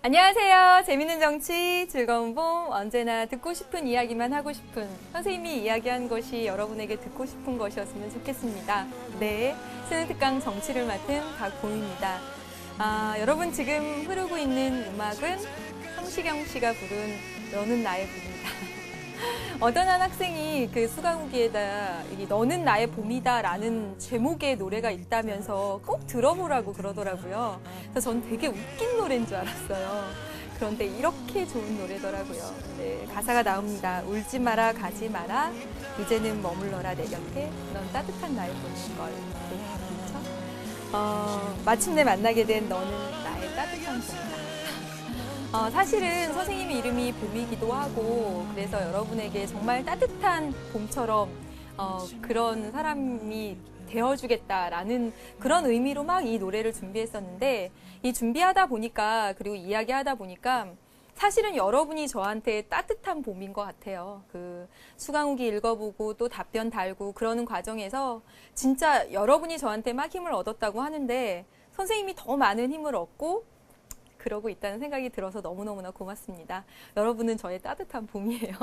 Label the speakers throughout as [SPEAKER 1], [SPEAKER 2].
[SPEAKER 1] 안녕하세요. 재밌는 정치, 즐거운 봄, 언제나 듣고 싶은 이야기만 하고 싶은 선생님이 이야기한 것이 여러분에게 듣고 싶은 것이었으면 좋겠습니다. 네, 스는특강 정치를 맡은 박봄입니다. 여러분 지금 흐르고 있는 음악은 성시경 씨가 부른 너는 나의 봄이다. 어떤 한 학생이 그 수강후기에다 너는 나의 봄이다 라는 제목의 노래가 있다면서 꼭 들어보라고 그러더라고요. 그래서 전 되게 웃긴 노래인 줄 알았어요. 그런데 이렇게 좋은 노래더라고요. 네, 가사가 나옵니다. 울지 마라 가지 마라 이제는 머물러라 내 곁에 넌 따뜻한 나의 봄인걸. 네, 그렇죠? 마침내 만나게 된 너는 나의 따뜻한 봄이다. 사실은 선생님의 이름이 봄이기도 하고 그래서 여러분에게 정말 따뜻한 봄처럼 그런 사람이 되어주겠다라는 그런 의미로 막 이 노래를 준비했었는데 이 준비하다 보니까 그리고 이야기하다 보니까 사실은 여러분이 저한테 따뜻한 봄인 것 같아요. 그 수강후기 읽어보고 또 답변 달고 그러는 과정에서 진짜 여러분이 저한테 막 힘을 얻었다고 하는데 선생님이 더 많은 힘을 얻고 그러고 있다는 생각이 들어서 너무너무나 고맙습니다. 여러분은 저의 따뜻한 봄이에요.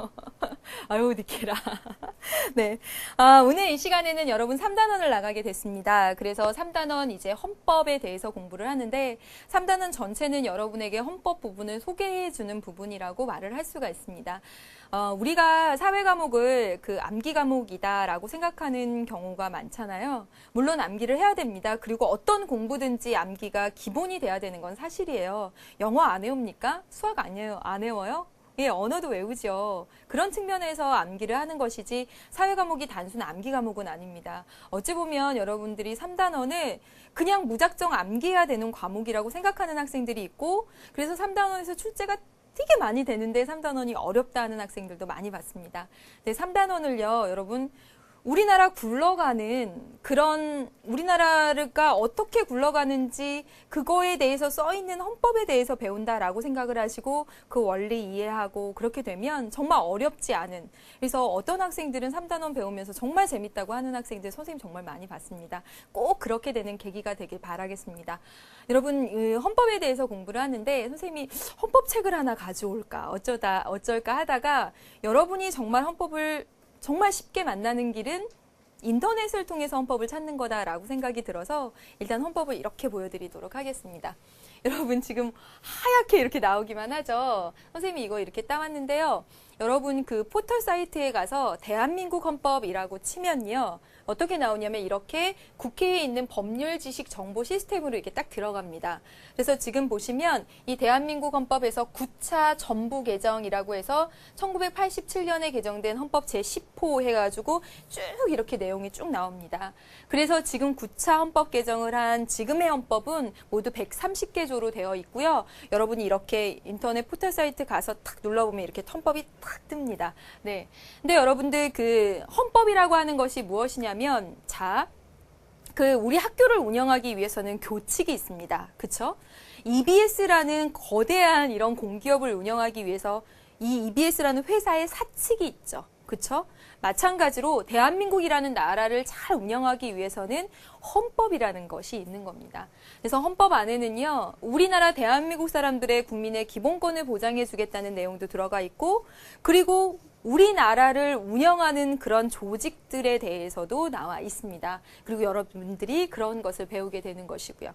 [SPEAKER 1] 아유, 니케라. 네. 오늘 이 시간에는 여러분 3단원을 나가게 됐습니다. 그래서 3단원 이제 헌법에 대해서 공부를 하는데 3단원 전체는 여러분에게 헌법 부분을 소개해주는 부분이라고 말을 할 수가 있습니다. 우리가 사회 과목을 그 암기 과목이다라고 생각하는 경우가 많잖아요. 물론 암기를 해야 됩니다. 그리고 어떤 공부든지 암기가 기본이 돼야 되는 건 사실이에요. 영어 안 외웁니까? 수학 안 외워요? 예, 언어도 외우죠. 그런 측면에서 암기를 하는 것이지 사회 과목이 단순 암기 과목은 아닙니다. 어찌 보면 여러분들이 3단원을 그냥 무작정 암기해야 되는 과목이라고 생각하는 학생들이 있고 그래서 3단원에서 출제가 되게 많이 되는데 3단원이 어렵다 하는 학생들도 많이 봤습니다. 네, 3단원을요, 여러분, 우리나라 굴러가는 그런 우리나라가 어떻게 굴러가는지 그거에 대해서 써있는 헌법에 대해서 배운다라고 생각을 하시고 그 원리 이해하고 그렇게 되면 정말 어렵지 않은 그래서 어떤 학생들은 3단원 배우면서 정말 재밌다고 하는 학생들 선생님 정말 많이 봤습니다. 꼭 그렇게 되는 계기가 되길 바라겠습니다. 여러분 헌법에 대해서 공부를 하는데 선생님이 헌법책을 하나 가져올까 어쩔까 하다가 여러분이 정말 헌법을 정말 쉽게 만나는 길은 인터넷을 통해서 헌법을 찾는 거다라고 생각이 들어서 일단 헌법을 이렇게 보여드리도록 하겠습니다. 여러분 지금 하얗게 이렇게 나오기만 하죠. 선생님이 이거 이렇게 따왔는데요. 여러분 그 포털 사이트에 가서 대한민국 헌법이라고 치면요. 어떻게 나오냐면 이렇게 국회에 있는 법률 지식 정보 시스템으로 이렇게 딱 들어갑니다. 그래서 지금 보시면 이 대한민국 헌법에서 9차 전부 개정이라고 해서 1987년에 개정된 헌법 제10호 해가지고 쭉 이렇게 내용이 쭉 나옵니다. 그래서 지금 9차 헌법 개정을 한 지금의 헌법은 모두 130개 조로 되어 있고요. 여러분이 이렇게 인터넷 포털 사이트 가서 탁 눌러보면 이렇게 헌법이 탁 뜹니다. 네. 근데 여러분들 그 헌법이라고 하는 것이 무엇이냐면 자, 그 우리 학교를 운영하기 위해서는 교칙이 있습니다. 그쵸? EBS라는 거대한 이런 공기업을 운영하기 위해서 이 EBS라는 회사의 사칙이 있죠. 그쵸? 마찬가지로 대한민국이라는 나라를 잘 운영하기 위해서는 헌법이라는 것이 있는 겁니다. 그래서 헌법 안에는요, 우리나라 대한민국 사람들의 국민의 기본권을 보장해 주겠다는 내용도 들어가 있고, 그리고 우리나라를 운영하는 그런 조직들에 대해서도 나와 있습니다. 그리고 여러분들이 그런 것을 배우게 되는 것이고요.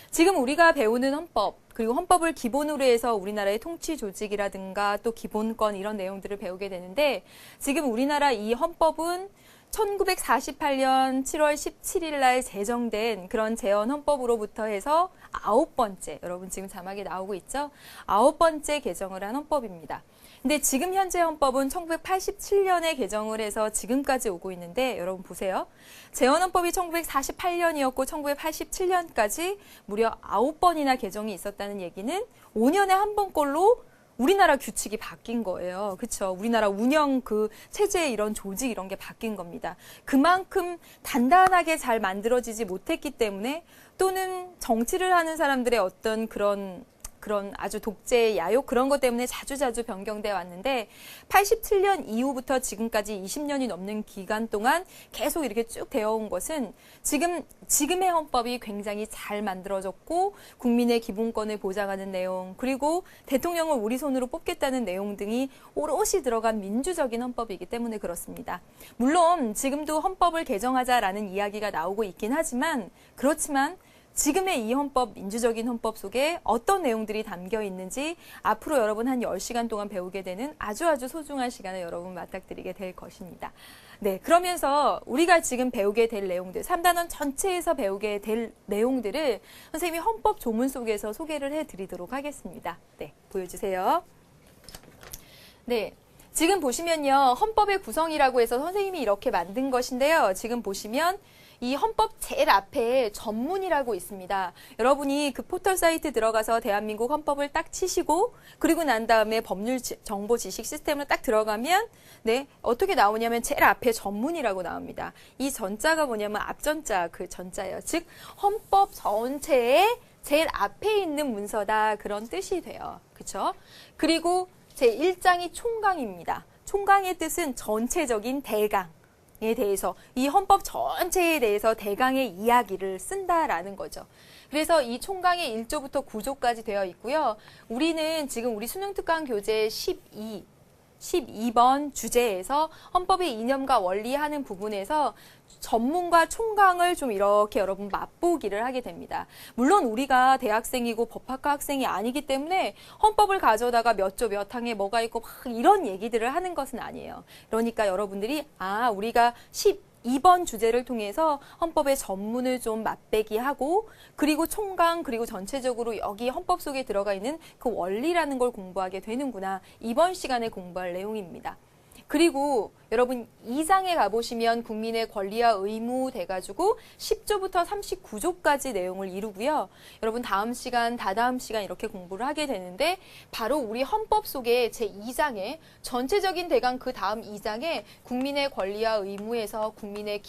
[SPEAKER 1] 지금 우리가 배우는 헌법, 그리고 헌법을 기본으로 해서 우리나라의 통치 조직이라든가 또 기본권 이런 내용들을 배우게 되는데 지금 우리나라 이 헌법은 1948년 7월 17일 날 제정된 그런 재헌 헌법으로부터 해서 9번째, 여러분 지금 자막에 나오고 있죠? 9번째 개정을 한 헌법입니다. 근데 지금 현재 헌법은 1987년에 개정을 해서 지금까지 오고 있는데 여러분 보세요. 재헌헌법이 1948년이었고 1987년까지 무려 9번이나 개정이 있었다는 얘기는 5년에 한 번꼴로 우리나라 규칙이 바뀐 거예요. 그렇죠? 우리나라 운영 그 체제 이런 조직 이런 게 바뀐 겁니다. 그만큼 단단하게 잘 만들어지지 못했기 때문에 또는 정치를 하는 사람들의 어떤 그런 그런 아주 독재, 야욕 그런 것 때문에 자주자주 변경돼 왔는데 87년 이후부터 지금까지 20년이 넘는 기간 동안 계속 이렇게 쭉 되어 온 것은 지금의 헌법이 굉장히 잘 만들어졌고 국민의 기본권을 보장하는 내용 그리고 대통령을 우리 손으로 뽑겠다는 내용 등이 오롯이 들어간 민주적인 헌법이기 때문에 그렇습니다. 물론 지금도 헌법을 개정하자라는 이야기가 나오고 있긴 하지만 그렇지만 지금의 이 헌법, 민주적인 헌법 속에 어떤 내용들이 담겨 있는지 앞으로 여러분 한 10시간 동안 배우게 되는 아주 소중한 시간을 여러분 맞닥뜨리게 될 것입니다. 네, 그러면서 우리가 지금 배우게 될 내용들, 3단원 전체에서 배우게 될 내용들을 선생님이 헌법 조문 속에서 소개를 해드리도록 하겠습니다. 네, 보여주세요. 네. 지금 보시면요, 헌법의 구성이라고 해서 선생님이 이렇게 만든 것인데요. 지금 보시면 이 헌법 제일 앞에 전문이라고 있습니다. 여러분이 그 포털 사이트 들어가서 대한민국 헌법을 딱 치시고 그리고 난 다음에 법률 정보 지식 시스템을 딱 들어가면 네, 어떻게 나오냐면 제일 앞에 전문이라고 나옵니다. 이 전자가 뭐냐면 앞전자 그 전자예요. 즉 헌법 전체의 제일 앞에 있는 문서다 그런 뜻이 돼요. 그렇죠? 그리고 제1장이 총강입니다. 총강의 뜻은 전체적인 대강. 에 대해서 이 헌법 전체에 대해서 대강의 이야기를 쓴다라는 거죠. 그래서 이 총강의 1조부터 9조까지 되어 있고요. 우리는 지금 우리 수능특강 교재 12번 주제에서 헌법의 이념과 원리 하는 부분에서 전문과 총강을 좀 이렇게 여러분 맛보기를 하게 됩니다. 물론 우리가 대학생이고 법학과 학생이 아니기 때문에 헌법을 가져다가 몇 조 몇 항에 뭐가 있고 막 이런 얘기들을 하는 것은 아니에요. 그러니까 여러분들이 우리가 12번 주제를 통해서 헌법의 전문을 좀 맛배기 하고 그리고 총강 그리고 전체적으로 여기 헌법 속에 들어가 있는 그 원리라는 걸 공부하게 되는구나. 이번 시간에 공부할 내용입니다. 그리고 여러분 2장에 가보시면 국민의 권리와 의무 돼가지고 10조부터 39조까지 내용을 이루고요. 여러분 다음 시간, 다다음 시간 이렇게 공부를 하게 되는데 바로 우리 헌법 속에 제2장에 전체적인 대강 그 다음 2장에 국민의 권리와 의무에서 국민의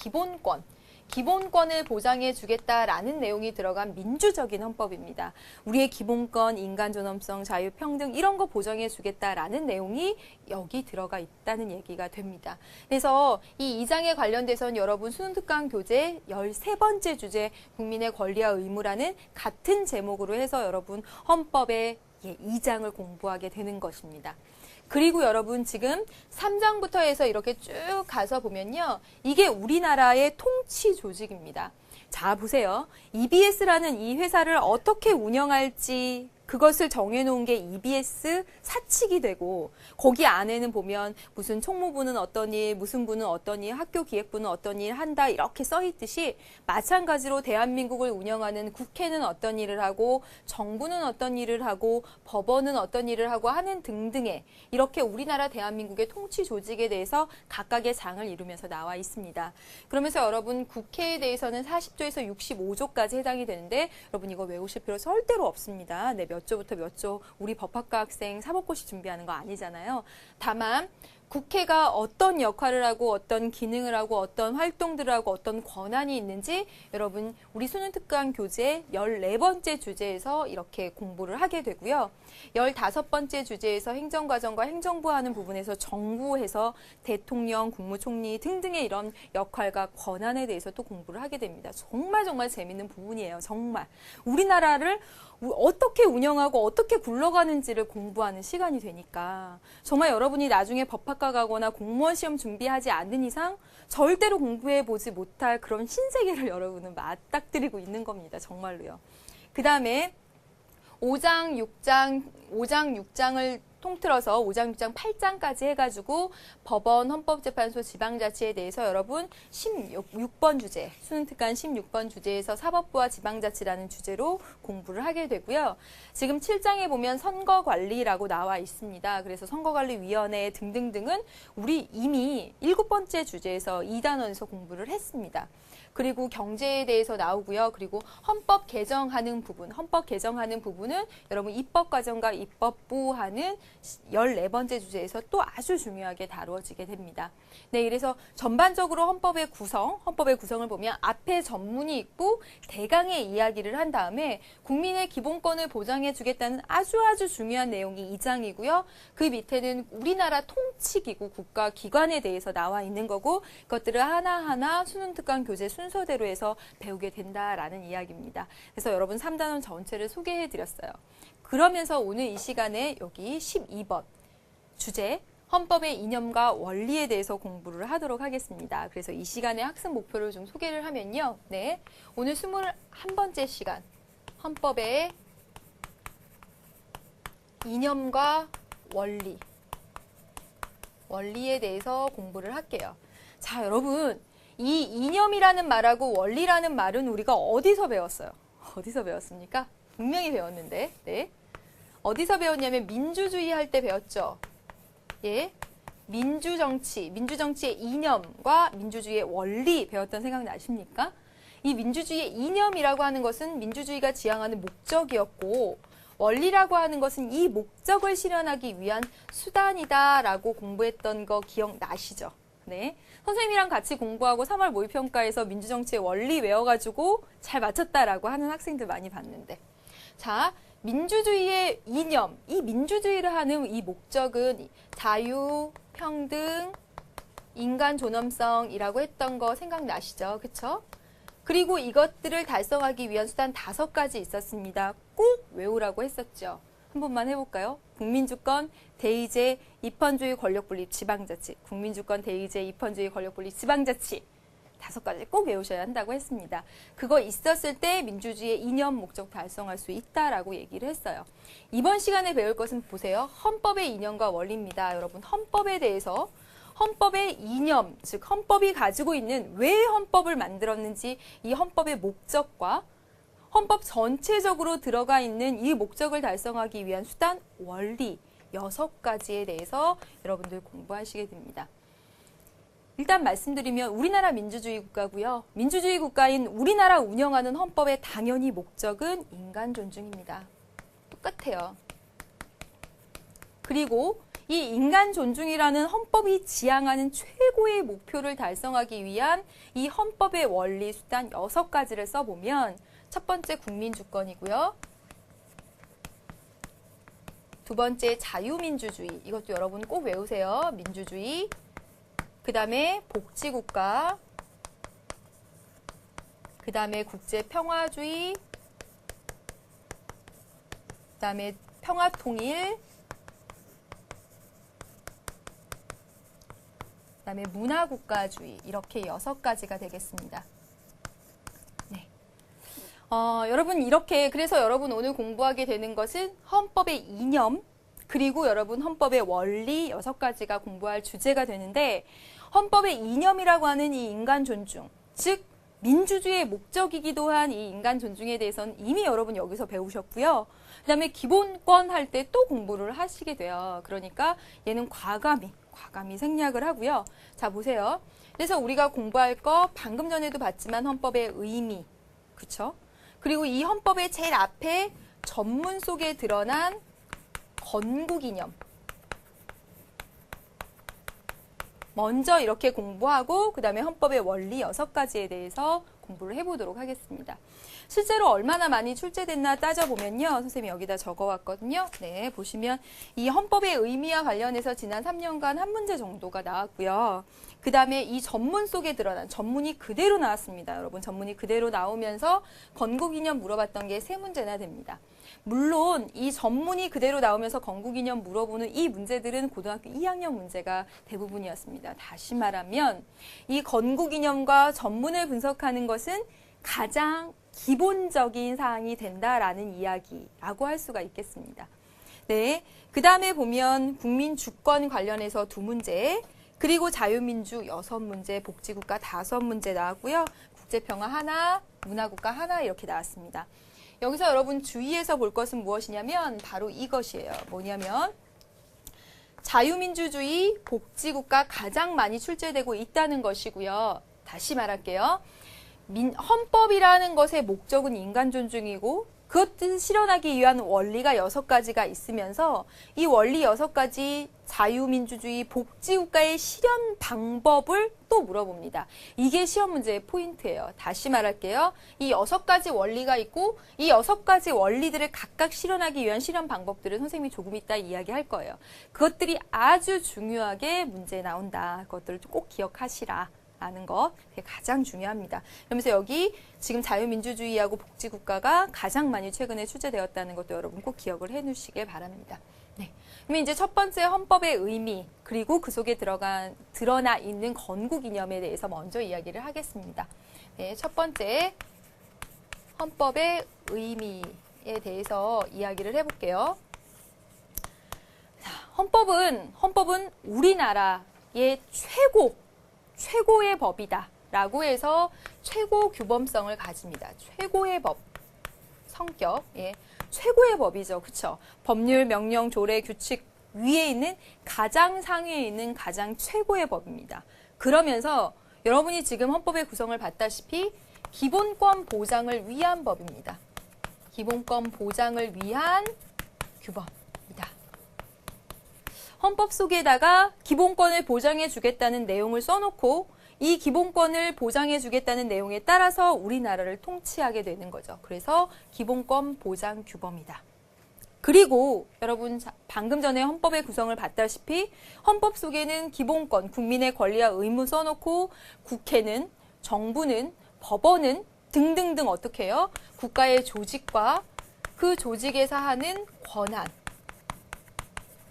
[SPEAKER 1] 기본권을 보장해 주겠다라는 내용이 들어간 민주적인 헌법입니다. 우리의 기본권, 인간 존엄성, 자유, 평등 이런 거 보장해 주겠다라는 내용이 여기 들어가 있다는 얘기가 됩니다. 그래서 이 2장에 관련돼서는 여러분 수능특강 교재 13번째 주제 국민의 권리와 의무라는 같은 제목으로 해서 여러분 헌법의 2장을 공부하게 되는 것입니다. 그리고 여러분 지금 3장부터 해서 이렇게 쭉 가서 보면요. 이게 우리나라의 통치 조직입니다. 자, 보세요. EBS라는 이 회사를 어떻게 운영할지 그것을 정해놓은 게 EBS 사칙이 되고 거기 안에는 보면 무슨 총무부는 어떤 일, 무슨 부는 어떤 일, 학교기획부는 어떤 일 한다 이렇게 써있듯이 마찬가지로 대한민국을 운영하는 국회는 어떤 일을 하고 정부는 어떤 일을 하고 법원은 어떤 일을 하고 하는 등등의 이렇게 우리나라 대한민국의 통치 조직에 대해서 각각의 장을 이루면서 나와 있습니다. 그러면서 여러분 국회에 대해서는 40조에서 65조까지 해당이 되는데 여러분 이거 외우실 필요 절대로 없습니다. 네, 몇 조부터 몇 조 우리 법학과 학생 사법고시 준비하는 거 아니잖아요. 다만 국회가 어떤 역할을 하고 어떤 기능을 하고 어떤 활동들을 하고 어떤 권한이 있는지 여러분 우리 수능특강 교재 14번째 주제에서 이렇게 공부를 하게 되고요. 15번째 주제에서 행정과정과 행정부 하는 부분에서 정부에서 대통령, 국무총리 등등의 이런 역할과 권한에 대해서 또 공부를 하게 됩니다. 정말 재밌는 부분이에요. 정말. 우리나라를 어떻게 운영하고 어떻게 굴러가는지를 공부하는 시간이 되니까 정말 여러분이 나중에 법학과 가거나 공무원 시험 준비하지 않는 이상 절대로 공부해 보지 못할 그런 신세계를 여러분은 맞닥뜨리고 있는 겁니다. 정말로요. 그 다음에 5장, 6장을 통틀어서 5장, 6장, 8장까지 해가지고 법원, 헌법재판소, 지방자치에 대해서 여러분 16번 주제, 수능특강 16번 주제에서 사법부와 지방자치라는 주제로 공부를 하게 되고요. 지금 7장에 보면 선거관리라고 나와 있습니다. 그래서 선거관리위원회 등등등은 우리 이미 7번째 주제에서 2단원에서 공부를 했습니다. 그리고 경제에 대해서 나오고요. 그리고 헌법 개정하는 부분은 여러분 입법과정과 입법부 하는 14번째 주제에서 또 아주 중요하게 다루어지게 됩니다. 네, 그래서 전반적으로 헌법의 구성을 보면 앞에 전문이 있고 대강의 이야기를 한 다음에 국민의 기본권을 보장해 주겠다는 아주 중요한 내용이 2장이고요. 그 밑에는 우리나라 통치기구 국가 기관에 대해서 나와 있는 거고 그것들을 하나하나 수능 특강 교재 순서대로 해서 배우게 된다라는 이야기입니다. 그래서 여러분 3단원 전체를 소개해 드렸어요. 그러면서 오늘 이 시간에 여기 12번 주제 헌법의 이념과 원리에 대해서 공부를 하도록 하겠습니다. 그래서 이 시간에 학습 목표를 좀 소개를 하면요. 네, 오늘 21번째 시간 헌법의 이념과 원리에 대해서 공부를 할게요. 자, 여러분 이 이념이라는 말하고 원리라는 말은 우리가 어디서 배웠어요? 어디서 배웠습니까? 분명히 배웠는데, 네. 어디서 배웠냐면 민주주의 할 때 배웠죠. 예. 민주정치의 이념과 민주주의의 원리 배웠던 생각 나십니까? 이 민주주의의 이념이라고 하는 것은 민주주의가 지향하는 목적이었고, 원리라고 하는 것은 이 목적을 실현하기 위한 수단이다라고 공부했던 거 기억나시죠? 네. 선생님이랑 같이 공부하고 3월 모의평가에서 민주정치의 원리 외워가지고 잘 맞췄다라고 하는 학생들 많이 봤는데. 자, 민주주의의 이념, 이 민주주의를 하는 이 목적은 자유, 평등, 인간 존엄성이라고 했던 거 생각나시죠? 그쵸? 그리고 이것들을 달성하기 위한 수단 5가지 있었습니다. 꼭 외우라고 했었죠. 한 번만 해볼까요? 국민주권, 대의제, 입헌주의 권력분립, 지방자치. 국민주권, 대의제, 입헌주의 권력분립, 지방자치. 5가지 꼭 외우셔야 한다고 했습니다. 그거 있었을 때 민주주의의 이념, 목적 달성할 수 있다라고 얘기를 했어요. 이번 시간에 배울 것은 보세요. 헌법의 이념과 원리입니다. 여러분, 헌법에 대해서 헌법의 이념, 즉 헌법이 가지고 있는 왜 헌법을 만들었는지 이 헌법의 목적과 헌법 전체적으로 들어가 있는 이 목적을 달성하기 위한 수단, 원리 6가지에 대해서 여러분들 공부하시게 됩니다. 일단 말씀드리면 우리나라 민주주의 국가고요. 민주주의 국가인 우리나라 운영하는 헌법의 당연히 목적은 인간 존중입니다. 똑같아요. 그리고 이 인간 존중이라는 헌법이 지향하는 최고의 목표를 달성하기 위한 이 헌법의 원리 수단 6가지를 써보면 첫 번째 국민주권이고요. 두 번째 자유민주주의. 이것도 여러분 꼭 외우세요. 민주주의. 그 다음에 복지국가, 그 다음에 국제평화주의, 그 다음에 평화통일, 그 다음에 문화국가주의 이렇게 6가지가 되겠습니다. 네. 여러분 이렇게 그래서 여러분 오늘 공부하게 되는 것은 헌법의 이념 그리고 여러분 헌법의 원리 6가지가 공부할 주제가 되는데 헌법의 이념이라고 하는 이 인간 존중, 즉 민주주의의 목적이기도 한 이 인간 존중에 대해서는 이미 여러분 여기서 배우셨고요. 그 다음에 기본권 할 때 또 공부를 하시게 돼요. 그러니까 얘는 과감히 생략을 하고요. 자 보세요. 그래서 우리가 공부할 거 방금 전에도 봤지만 헌법의 의미, 그쵸? 그리고 이 헌법의 제일 앞에 전문 속에 드러난 건국이념. 먼저 이렇게 공부하고 그 다음에 헌법의 원리 6가지에 대해서 공부를 해보도록 하겠습니다. 실제로 얼마나 많이 출제됐나 따져보면요. 선생님이 여기다 적어왔거든요. 네, 보시면 이 헌법의 의미와 관련해서 지난 3년간 한 문제 정도가 나왔고요. 그 다음에 이 전문 속에 드러난 전문이 그대로 나왔습니다. 여러분 전문이 그대로 나오면서 건국이념 물어봤던 게 3문제나 됩니다. 물론 이 전문이 그대로 나오면서 건국이념 물어보는 이 문제들은 고등학교 2학년 문제가 대부분이었습니다. 다시 말하면 이 건국이념과 전문을 분석하는 것은 가장 기본적인 사항이 된다라는 이야기라고 할 수가 있겠습니다. 네, 그 다음에 보면 국민주권 관련해서 2문제, 그리고 자유민주 6문제, 복지국가 5문제 나왔고요. 국제평화 하나, 문화국가 하나 이렇게 나왔습니다. 여기서 여러분 주의해서 볼 것은 무엇이냐면 바로 이것이에요. 뭐냐면 자유민주주의, 복지국가 가장 많이 출제되고 있다는 것이고요. 다시 말할게요. 헌법이라는 것의 목적은 인간 존중이고 그것을 실현하기 위한 원리가 6가지가 있으면서 이 원리 6가지 자유민주주의 복지국가의 실현 방법을 또 물어봅니다. 이게 시험 문제의 포인트예요. 다시 말할게요. 이 6가지 원리가 있고 이 6가지 원리들을 각각 실현하기 위한 실현 방법들을 선생님이 조금 이따 이야기할 거예요. 그것들이 아주 중요하게 문제에 나온다. 그것들을 꼭 기억하시라. 라는 것, 그게 가장 중요합니다. 그러면서 여기 지금 자유민주주의하고 복지국가가 가장 많이 최근에 출제되었다는 것도 여러분 꼭 기억을 해 놓으시길 바랍니다. 네. 그럼 이제 첫 번째 헌법의 의미, 그리고 그 속에 드러나 있는 건국 이념에 대해서 먼저 이야기를 하겠습니다. 네, 첫 번째 헌법의 의미에 대해서 이야기를 해볼게요. 자, 헌법은 우리나라의 최고의 법이다 라고 해서 최고 규범성을 가집니다. 최고의 법, 성격, 최고의 법이죠. 그쵸? 법률, 명령, 조례, 규칙 위에 있는 가장 상위에 있는 가장 최고의 법입니다. 그러면서 여러분이 지금 헌법의 구성을 봤다시피 기본권 보장을 위한 법입니다. 기본권 보장을 위한 규범입니다. 헌법 속에다가 기본권을 보장해 주겠다는 내용을 써놓고 이 기본권을 보장해 주겠다는 내용에 따라서 우리나라를 통치하게 되는 거죠. 그래서 기본권 보장 규범이다. 그리고 여러분 방금 전에 헌법의 구성을 봤다시피 헌법 속에는 기본권, 국민의 권리와 의무 써놓고 국회는, 정부는, 법원은 등등등 어떻게 해요? 국가의 조직과 그 조직에서 하는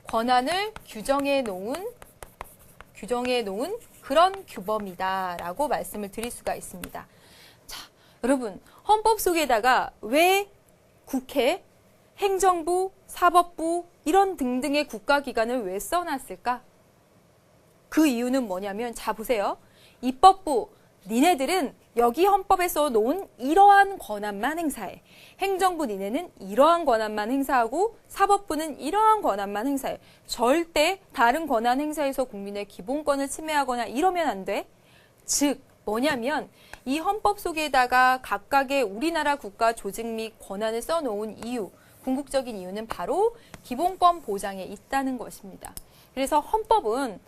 [SPEAKER 1] 권한을 규정해 놓은 그런 규범이다라고 말씀을 드릴 수가 있습니다. 자, 여러분 헌법 속에다가 왜 국회, 행정부, 사법부 이런 등등의 국가기관을 왜 써놨을까? 그 이유는 뭐냐면 자 보세요. 입법부, 니네들은 여기 헌법에 써놓은 이러한 권한만 행사해. 행정부 니네는 이러한 권한만 행사하고 사법부는 이러한 권한만 행사해. 절대 다른 권한 행사에서 국민의 기본권을 침해하거나 이러면 안 돼. 즉 뭐냐면 이 헌법 속에다가 각각의 우리나라 국가 조직 및 권한을 써놓은 이유, 궁극적인 이유는 바로 기본권 보장에 있다는 것입니다. 그래서 헌법은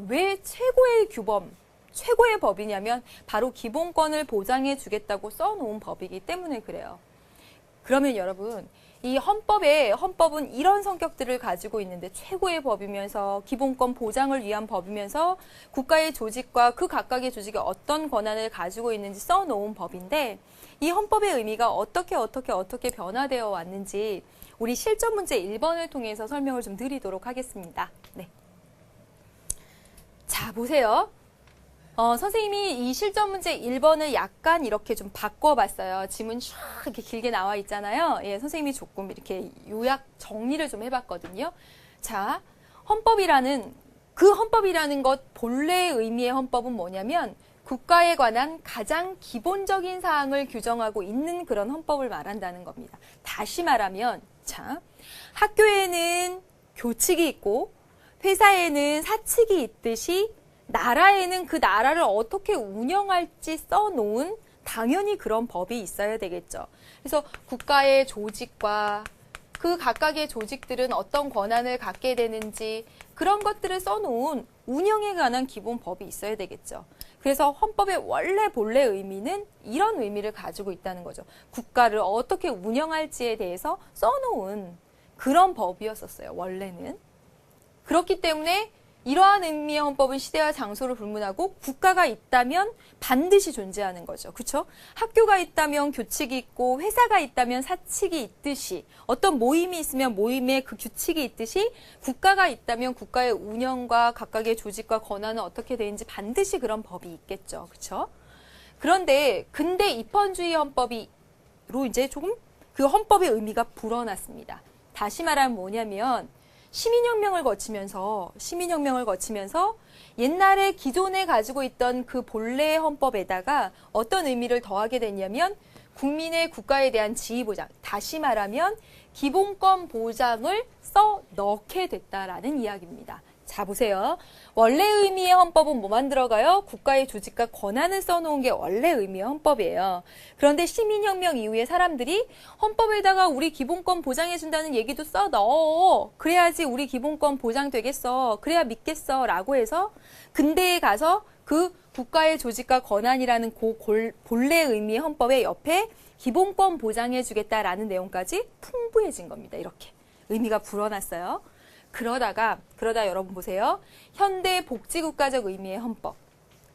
[SPEAKER 1] 왜 최고의 법이냐면 바로 기본권을 보장해 주겠다고 써놓은 법이기 때문에 그래요. 그러면 여러분 이 헌법은 이런 성격들을 가지고 있는데 최고의 법이면서 기본권 보장을 위한 법이면서 국가의 조직과 그 각각의 조직이 어떤 권한을 가지고 있는지 써놓은 법인데 이 헌법의 의미가 어떻게 변화되어 왔는지 우리 실전 문제 1번을 통해서 설명을 좀 드리도록 하겠습니다. 네. 자, 보세요. 선생님이 이 실전 문제 1번을 약간 이렇게 좀 바꿔봤어요. 지문 쫙 이렇게 길게 나와 있잖아요. 예, 선생님이 조금 이렇게 요약 정리를 좀 해봤거든요. 자, 헌법이라는 것 본래의 의미의 헌법은 뭐냐면 국가에 관한 가장 기본적인 사항을 규정하고 있는 그런 헌법을 말한다는 겁니다. 다시 말하면, 자, 학교에는 교칙이 있고 회사에는 사칙이 있듯이 나라에는 그 나라를 어떻게 운영할지 써놓은 당연히 그런 법이 있어야 되겠죠. 그래서 국가의 조직과 그 각각의 조직들은 어떤 권한을 갖게 되는지 그런 것들을 써놓은 운영에 관한 기본 법이 있어야 되겠죠. 그래서 헌법의 본래 의미는 이런 의미를 가지고 있다는 거죠. 국가를 어떻게 운영할지에 대해서 써놓은 그런 법이었었어요, 원래는. 그렇기 때문에 이러한 의미의 헌법은 시대와 장소를 불문하고 국가가 있다면 반드시 존재하는 거죠. 그렇죠? 학교가 있다면 교칙이 있고 회사가 있다면 사칙이 있듯이 어떤 모임이 있으면 모임에 그 규칙이 있듯이 국가가 있다면 국가의 운영과 각각의 조직과 권한은 어떻게 되는지 반드시 그런 법이 있겠죠. 그렇죠? 근데 입헌주의 헌법으로 이제 조금 그 헌법의 의미가 불어났습니다. 다시 말하면 뭐냐면 시민혁명을 거치면서 옛날에 기존에 가지고 있던 그 본래의 헌법에다가 어떤 의미를 더하게 됐냐면 국민의 국가에 대한 지위 보장, 다시 말하면 기본권 보장을 써 넣게 됐다라는 이야기입니다. 자, 자, 보세요. 원래 의미의 헌법은 뭐만 들어가요? 국가의 조직과 권한을 써놓은 게 원래 의미의 헌법이에요. 그런데 시민혁명 이후에 사람들이 헌법에다가 우리 기본권 보장해준다는 얘기도 써 넣어. 그래야지 우리 기본권 보장되겠어. 그래야 믿겠어. 라고 해서 근대에 가서 그 국가의 조직과 권한이라는 본래 의미의 헌법의 옆에 기본권 보장해주겠다라는 내용까지 풍부해진 겁니다. 이렇게 의미가 불어났어요. 그러다 여러분 보세요. 현대 복지국가적 의미의 헌법.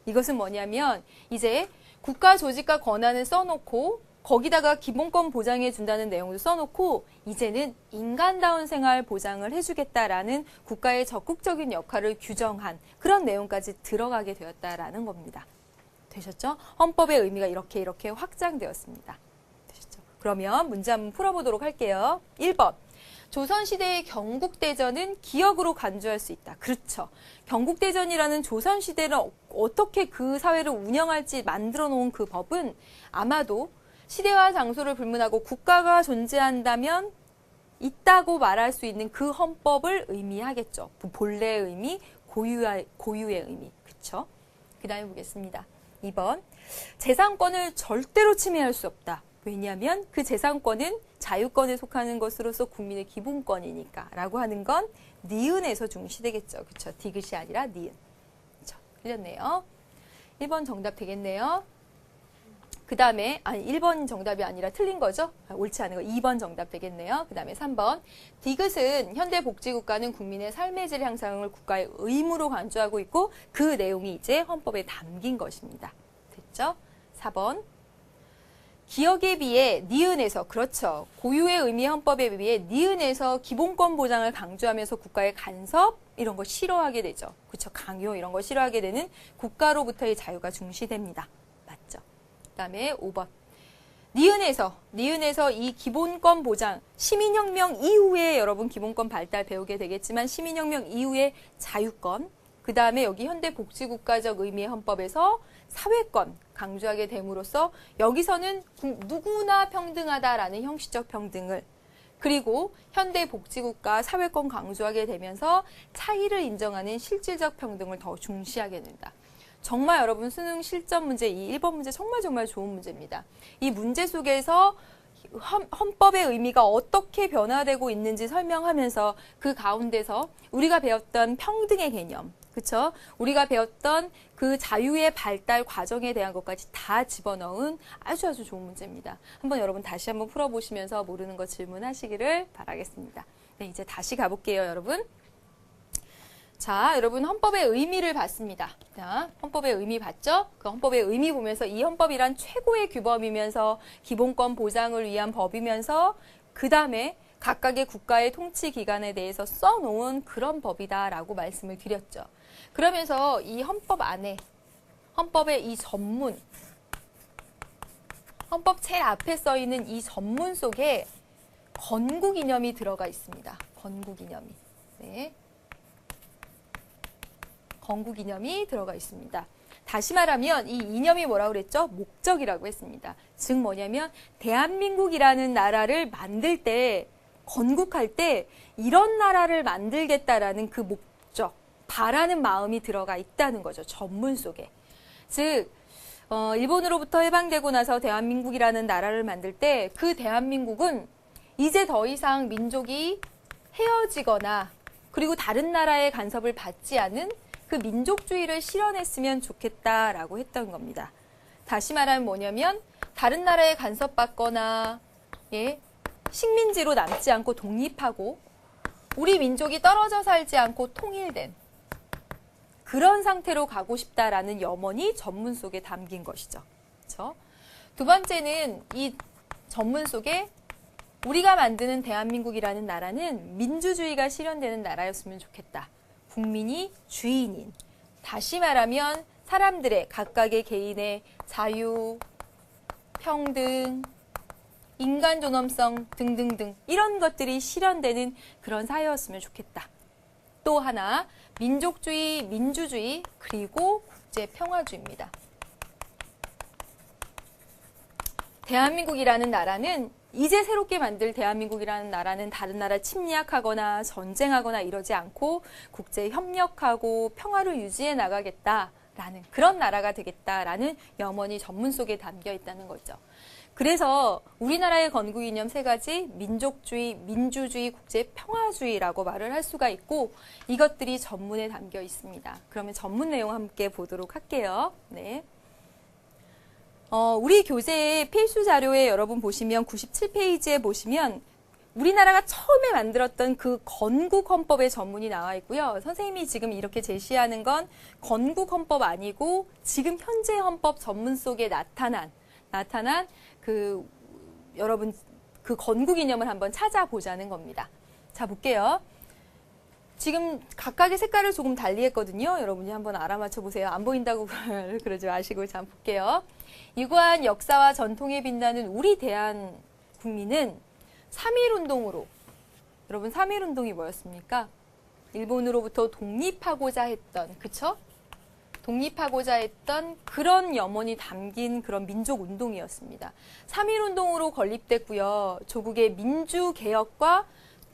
[SPEAKER 1] 이것은 뭐냐면 이제 국가 조직과 권한을 써놓고 거기다가 기본권 보장해준다는 내용도 써놓고 이제는 인간다운 생활 보장을 해주겠다라는 국가의 적극적인 역할을 규정한 그런 내용까지 들어가게 되었다라는 겁니다. 되셨죠? 헌법의 의미가 이렇게 확장되었습니다. 되셨죠? 그러면 문제 한번 풀어보도록 할게요. 1번. 조선시대의 경국대전은 기역으로 간주할 수 있다. 그렇죠. 경국대전이라는 조선시대를 어떻게 그 사회를 운영할지 만들어 놓은 그 법은 아마도 시대와 장소를 불문하고 국가가 존재한다면 있다고 말할 수 있는 그 헌법을 의미하겠죠. 본래의 의미, 고유의 의미. 그렇죠? 그 다음에 보겠습니다. 2번. 재산권을 절대로 침해할 수 없다. 왜냐하면 그 재산권은 자유권에 속하는 것으로서 국민의 기본권이니까 라고 하는 건 니은에서 중시되겠죠. 그렇죠? 디귿이 아니라 니은. 그렇죠? 틀렸네요. 1번 정답 되겠네요. 그 다음에 1번 정답이 아니라 틀린 거죠? 옳지 않은 거 2번 정답 되겠네요. 그 다음에 3번. 디귿은 현대 복지국가는 국민의 삶의 질 향상을 국가의 의무로 간주하고 있고 그 내용이 이제 헌법에 담긴 것입니다. 됐죠? 4번. 기역에 비해 니은에서 그렇죠. 고유의 의미 헌법에 비해 니은에서 기본권 보장을 강조하면서 국가의 간섭 이런 거 싫어하게 되죠. 그렇죠. 강요 이런 거 싫어하게 되는 국가로부터의 자유가 중시됩니다. 맞죠? 그다음에 5번. 니은에서 이 기본권 보장 시민혁명 이후에 여러분 기본권 발달 배우게 되겠지만 시민혁명 이후에 자유권 그 다음에 여기 현대복지국가적 의미의 헌법에서 사회권 강조하게 됨으로써 여기서는 누구나 평등하다라는 형식적 평등을 그리고 현대복지국가 사회권 강조하게 되면서 차이를 인정하는 실질적 평등을 더 중시하게 된다. 정말 여러분 수능 실전 문제 이 1번 문제 정말 좋은 문제입니다. 이 문제 속에서 헌법의 의미가 어떻게 변화되고 있는지 설명하면서 그 가운데서 우리가 배웠던 평등의 개념 그렇죠? 우리가 배웠던 그 자유의 발달 과정에 대한 것까지 다 집어넣은 아주 좋은 문제입니다. 한번 여러분 다시 한번 풀어보시면서 모르는 거 질문하시기를 바라겠습니다. 네, 이제 다시 가볼게요, 여러분. 자, 여러분 헌법의 의미를 봤습니다. 자, 헌법의 의미 봤죠? 그 헌법의 의미 보면서 이 헌법이란 최고의 규범이면서 기본권 보장을 위한 법이면서 그 다음에 각각의 국가의 통치 기관에 대해서 써놓은 그런 법이다라고 말씀을 드렸죠. 그러면서 이 헌법 안에 헌법의 이 전문 헌법 제일 앞에 써 있는 이 전문 속에 건국 이념이 들어가 있습니다. 건국 이념이. 네. 건국 이념이 들어가 있습니다. 다시 말하면 이 이념이 뭐라고 그랬죠? 목적이라고 했습니다. 즉 뭐냐면 대한민국이라는 나라를 만들 때 건국할 때 이런 나라를 만들겠다라는 그 목적, 바라는 마음이 들어가 있다는 거죠. 전문 속에. 즉 일본으로부터 해방되고 나서 대한민국이라는 나라를 만들 때 그 대한민국은 이제 더 이상 민족이 헤어지거나 그리고 다른 나라의 간섭을 받지 않은 그 민족주의를 실현했으면 좋겠다라고 했던 겁니다. 다시 말하면 뭐냐면 다른 나라에 간섭받거나 식민지로 남지 않고 독립하고 우리 민족이 떨어져 살지 않고 통일된 그런 상태로 가고 싶다라는 염원이 전문 속에 담긴 것이죠. 그렇죠? 두 번째는 이 전문 속에 우리가 만드는 대한민국이라는 나라는 민주주의가 실현되는 나라였으면 좋겠다. 국민이 주인인, 다시 말하면 사람들의 각각의 개인의 자유, 평등, 인간 존엄성 등등등 이런 것들이 실현되는 그런 사회였으면 좋겠다. 또 하나 민족주의, 민주주의 그리고 국제평화주의입니다. 대한민국이라는 나라는 이제 새롭게 만들 대한민국이라는 나라는 다른 나라 침략하거나 전쟁하거나 이러지 않고 국제 협력하고 평화를 유지해 나가겠다라는 그런 나라가 되겠다라는 염원이 전문 속에 담겨 있다는 거죠. 그래서 우리나라의 건국 이념 세 가지 민족주의, 민주주의, 국제평화주의라고 말을 할 수가 있고 이것들이 전문에 담겨 있습니다. 그러면 전문 내용 함께 보도록 할게요. 네. 우리 교재의 필수 자료에 여러분 보시면 97페이지에 보시면 우리나라가 처음에 만들었던 그 건국헌법의 전문이 나와 있고요. 선생님이 지금 이렇게 제시하는 건 건국헌법 아니고 지금 현재 헌법 전문 속에 나타난 그 여러분 그 건국 이념을 한번 찾아보자는 겁니다. 자, 볼게요. 지금 각각의 색깔을 조금 달리 했거든요. 여러분이 한번 알아맞혀 보세요. 안 보인다고 그러지 마시고 자, 볼게요. 유구한 역사와 전통에 빛나는 우리 대한국민은 3.1운동으로 여러분 3.1운동이 뭐였습니까? 일본으로부터 독립하고자 했던 그쵸? 독립하고자 했던 그런 염원이 담긴 그런 민족운동이었습니다. 3.1운동으로 건립됐고요. 조국의 민주개혁과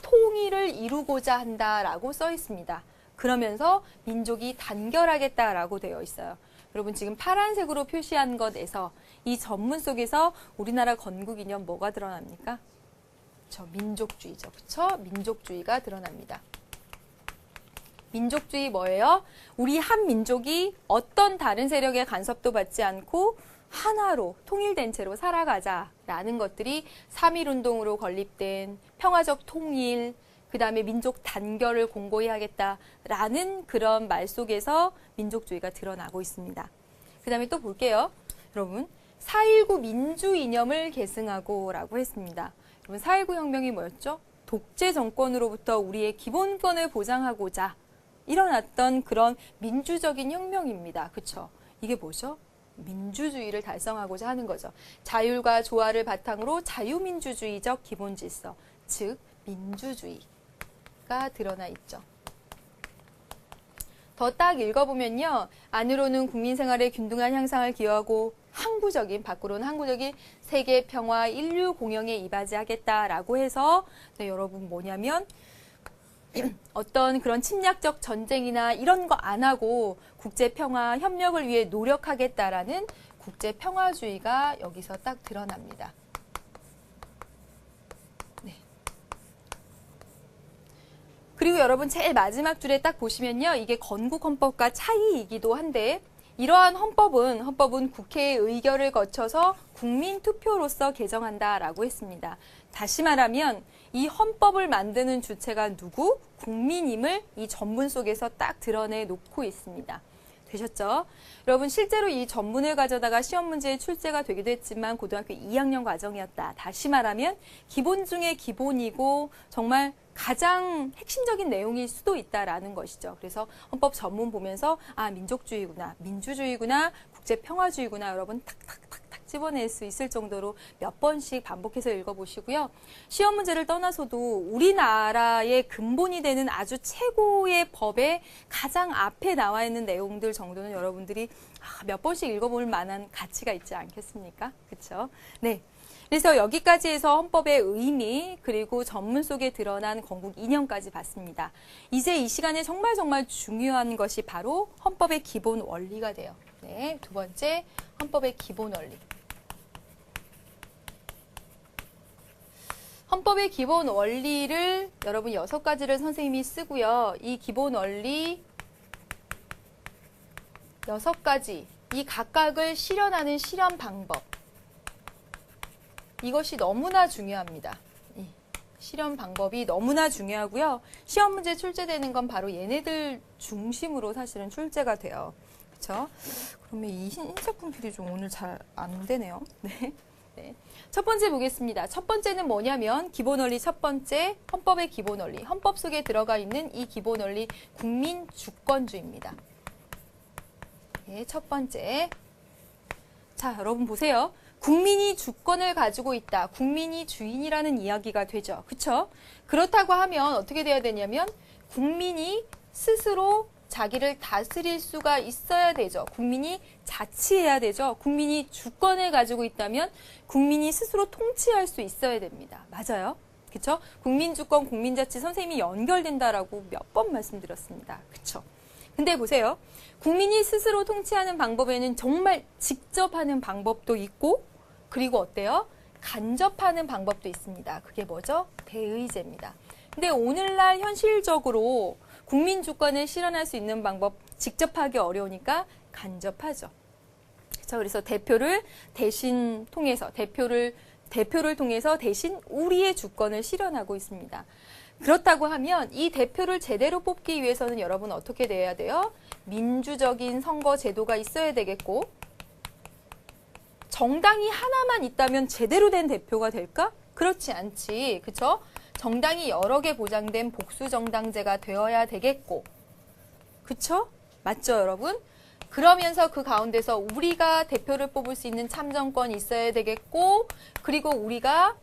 [SPEAKER 1] 통일을 이루고자 한다라고 써 있습니다. 그러면서 민족이 단결하겠다라고 되어 있어요. 여러분 지금 파란색으로 표시한 것에서 이 전문 속에서 우리나라 건국 이념 뭐가 드러납니까? 그쵸, 민족주의죠. 그쵸? 민족주의가 드러납니다. 민족주의 뭐예요? 우리 한 민족이 어떤 다른 세력의 간섭도 받지 않고 하나로 통일된 채로 살아가자라는 것들이 3.1운동으로 건립된 평화적 통일, 그 다음에 민족 단결을 공고히 하겠다라는 그런 말 속에서 민족주의가 드러나고 있습니다. 그 다음에 또 볼게요. 여러분 4.19 민주 이념을 계승하고 라고 했습니다. 여러분 4.19 혁명이 뭐였죠? 독재 정권으로부터 우리의 기본권을 보장하고자 일어났던 그런 민주적인 혁명입니다. 그쵸? 이게 뭐죠? 민주주의를 달성하고자 하는 거죠. 자율과 조화를 바탕으로 자유민주주의적 기본 질서, 즉 민주주의가 드러나 있죠. 더 딱 읽어보면요. 안으로는 국민생활의 균등한 향상을 기여하고 밖으로는 항구적인 세계 평화 인류 공영에 이바지하겠다라고 해서 여러분 뭐냐면 어떤 그런 침략적 전쟁이나 이런 거 안 하고 국제평화 협력을 위해 노력하겠다라는 국제평화주의가 여기서 딱 드러납니다. 네. 그리고 여러분 제일 마지막 줄에 딱 보시면요. 이게 건국헌법과 차이이기도 한데 이러한 헌법은 국회의 의결을 거쳐서 국민투표로서 개정한다라고 했습니다. 다시 말하면 이 헌법을 만드는 주체가 누구? 국민임을 이 전문 속에서 딱 드러내 놓고 있습니다. 되셨죠? 여러분 실제로 이 전문을 가져다가 시험 문제에 출제가 되기도 했지만 고등학교 2학년 과정이었다. 다시 말하면 기본 중에 기본이고 정말 가장 핵심적인 내용일 수도 있다라는 것이죠. 그래서 헌법 전문 보면서 아 민족주의구나, 민주주의구나, 국제평화주의구나 여러분 탁탁탁탁 집어낼 수 있을 정도로 몇 번씩 반복해서 읽어보시고요. 시험 문제를 떠나서도 우리나라의 근본이 되는 아주 최고의 법의 가장 앞에 나와 있는 내용들 정도는 여러분들이 몇 번씩 읽어볼 만한 가치가 있지 않겠습니까? 그렇죠? 네. 그래서 여기까지 해서 헌법의 의미 그리고 전문 속에 드러난 건국 이념까지 봤습니다. 이제 이 시간에 정말 중요한 것이 바로 헌법의 기본 원리가 돼요. 네, 두 번째 헌법의 기본 원리. 헌법의 기본 원리를 여러분 6가지를 선생님이 쓰고요. 이 기본 원리 6가지, 이 각각을 실현하는 실현 방법. 이것이 너무나 중요합니다. 이 실현 방법이 너무나 중요하고요. 시험 문제 출제되는 건 바로 얘네들 중심으로 사실은 출제가 돼요. 그렇죠? 그러면 이 흰색 분필이 좀 오늘 잘 안 되네요. 네. 네. 첫 번째 보겠습니다. 첫 번째는 뭐냐면 기본 원리 첫 번째 헌법의 기본 원리. 헌법 속에 들어가 있는 이 기본 원리 국민 주권주의입니다. 네, 첫 번째. 자, 여러분 보세요. 국민이 주권을 가지고 있다. 국민이 주인이라는 이야기가 되죠. 그렇죠? 그렇다고 하면 어떻게 돼야 되냐면 국민이 스스로 자기를 다스릴 수가 있어야 되죠. 국민이 자치해야 되죠. 국민이 주권을 가지고 있다면 국민이 스스로 통치할 수 있어야 됩니다. 맞아요. 그렇죠? 국민주권, 국민자치 선생님이 연결된다라고 몇 번 말씀드렸습니다. 그렇죠? 근데 보세요. 국민이 스스로 통치하는 방법에는 정말 직접 하는 방법도 있고 그리고 어때요? 간접하는 방법도 있습니다. 그게 뭐죠? 대의제입니다. 근데 오늘날 현실적으로 국민 주권을 실현할 수 있는 방법 직접 하기 어려우니까 간접하죠. 그래서 대표를 대신 통해서 대표를 통해서 대신 우리의 주권을 실현하고 있습니다. 그렇다고 하면 이 대표를 제대로 뽑기 위해서는 여러분 어떻게 돼야 돼요? 민주적인 선거 제도가 있어야 되겠고 정당이 하나만 있다면 제대로 된 대표가 될까? 그렇지 않지. 그렇죠? 정당이 여러 개 보장된 복수정당제가 되어야 되겠고 그쵸? 맞죠 여러분? 그러면서 그 가운데서 우리가 대표를 뽑을 수 있는 참정권이 있어야 되겠고 그리고 우리가